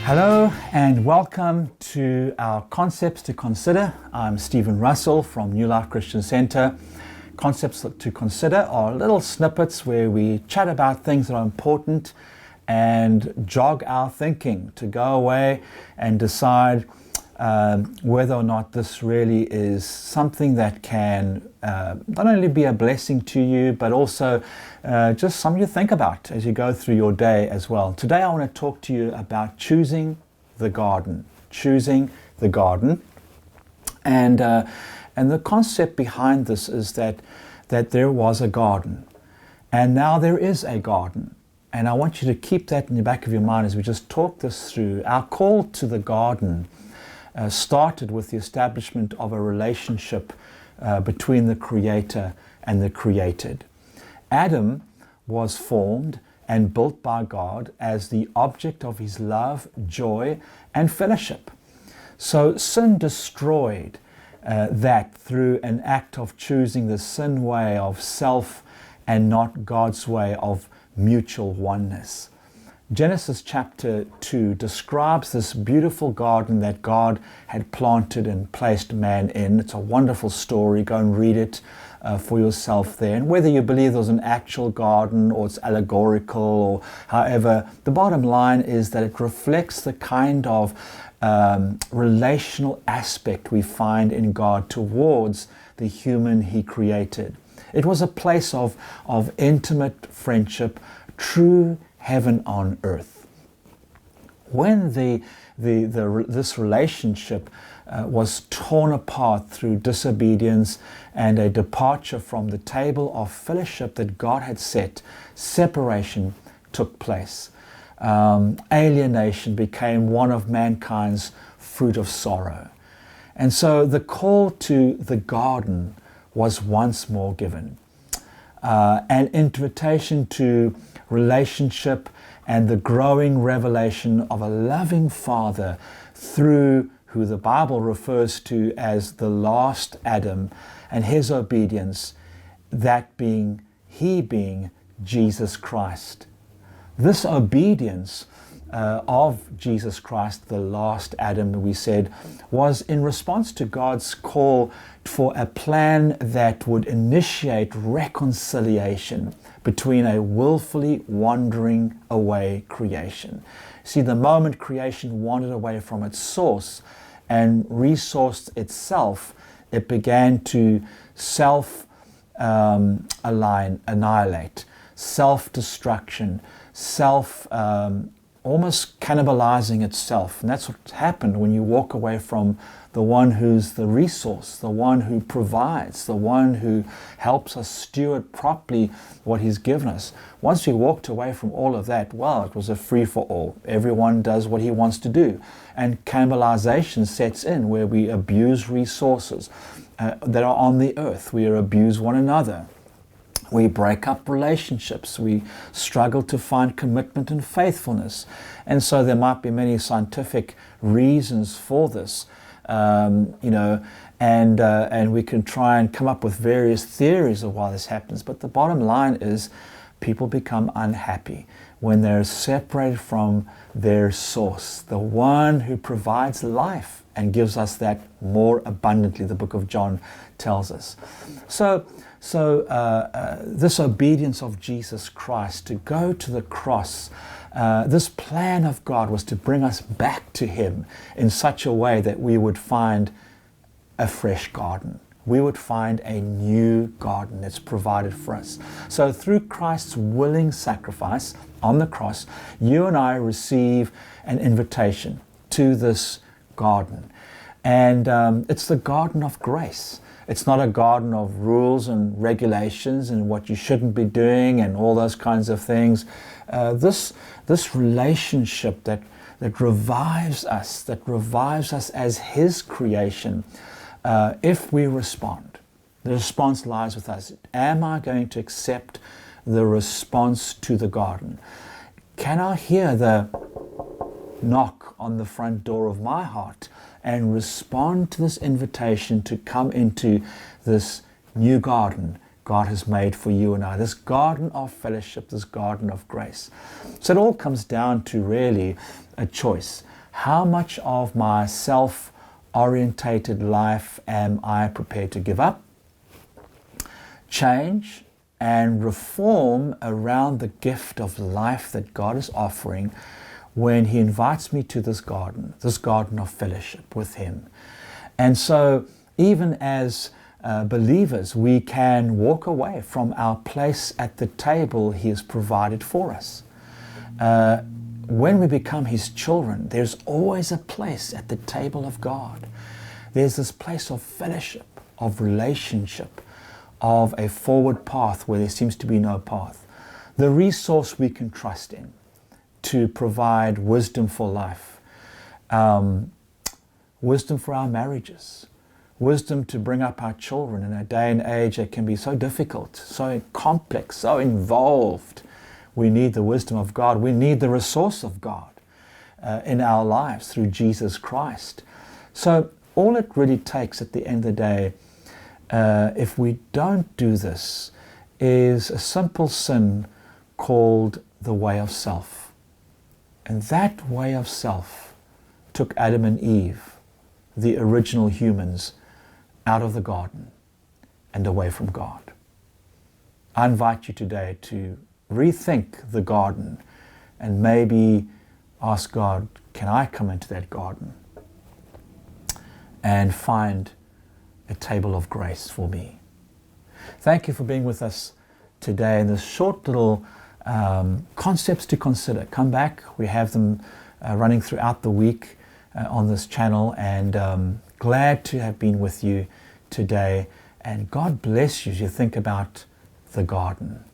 Hello and welcome to our Concepts to Consider. I'm Stephen Russell from New Life Christian Center. Concepts to Consider are little snippets where we chat about things that are important and jog our thinking to go away and decide whether or not this really is something that can not only be a blessing to you, but also just something to think about as you go through your day as well. Today I want to talk to you about choosing the garden. Choosing the garden. And the concept behind this is that there was a garden. And now there is a garden. And I want you to keep that in the back of your mind as we just talk this through. Our call to the garden started with the establishment of a relationship between the Creator and the created. Adam was formed and built by God as the object of His love, joy, and fellowship. So sin destroyed that through an act of choosing the sin way of self and not God's way of mutual oneness. Genesis chapter 2 describes this beautiful garden that God had planted and placed man in. It's a wonderful story. Go and read it for yourself there. And whether you believe there's an actual garden or it's allegorical or however, the bottom line is that it reflects the kind of relational aspect we find in God towards the human He created. It was a place of intimate friendship, true heaven on earth. When this relationship was torn apart through disobedience and a departure from the table of fellowship that God had set, separation took place. Alienation became one of mankind's fruit of sorrow. And so the call to the garden was once more given. An invitation to relationship and the growing revelation of a loving Father through who the Bible refers to as the last Adam and his obedience, that being He being Jesus Christ. This obedience of Jesus Christ, the last Adam, we said, was in response to God's call for a plan that would initiate reconciliation between a willfully wandering away creation. See, the moment creation wandered away from its source and resourced itself, it began to annihilate, self-destruction, almost cannibalizing itself. And that's what happened when you walk away from the one who's the resource, the one who provides, the one who helps us steward properly what He's given us. Once we walked away from all of that, well, it was a free-for-all. Everyone does what he wants to do. And cannibalization sets in where we abuse resources that are on the earth. We abuse one another. We break up relationships. We struggle to find commitment and faithfulness. And so there might be many scientific reasons for this, and we can try and come up with various theories of why this happens. But the bottom line is people become unhappy when they're separated from their source, the one who provides life and gives us that more abundantly, the book of John tells us. So this obedience of Jesus Christ to go to the cross, this plan of God was to bring us back to Him in such a way that we would find a fresh garden. We would find a new garden that's provided for us. So through Christ's willing sacrifice on the cross, you and I receive an invitation to this garden. And it's the garden of grace. It's not a garden of rules and regulations and what you shouldn't be doing and all those kinds of things. This relationship that revives us as His creation, if we respond. The response lies with us. Am I going to accept the response to the garden? Can I hear the knock on the front door of my heart and respond to this invitation to come into this new garden God has made for you and I, this garden of fellowship, this garden of grace? So it all comes down to really a choice. How much of my self-orientated life am I prepared to give up, change, and reform around the gift of life that God is offering when He invites me to this garden of fellowship with Him? And so, even as believers, we can walk away from our place at the table He has provided for us. When we become His children, there's always a place at the table of God. There's this place of fellowship, of relationship, of a forward path where there seems to be no path. The resource we can trust in to provide wisdom for life, wisdom for our marriages, wisdom to bring up our children in a day and age that can be so difficult, so complex, so involved. We need the wisdom of God. We need the resource of God in our lives through Jesus Christ. So all it really takes at the end of the day, if we don't do this, is a simple sin called the way of self. And that way of self took Adam and Eve, the original humans, out of the garden and away from God. I invite you today to rethink the garden and maybe ask God, can I come into that garden and find a table of grace for me? Thank you for being with us today in this short little concepts to consider. Come back. We have them running throughout the week on this channel, and glad to have been with you today. And God bless you as you think about the garden.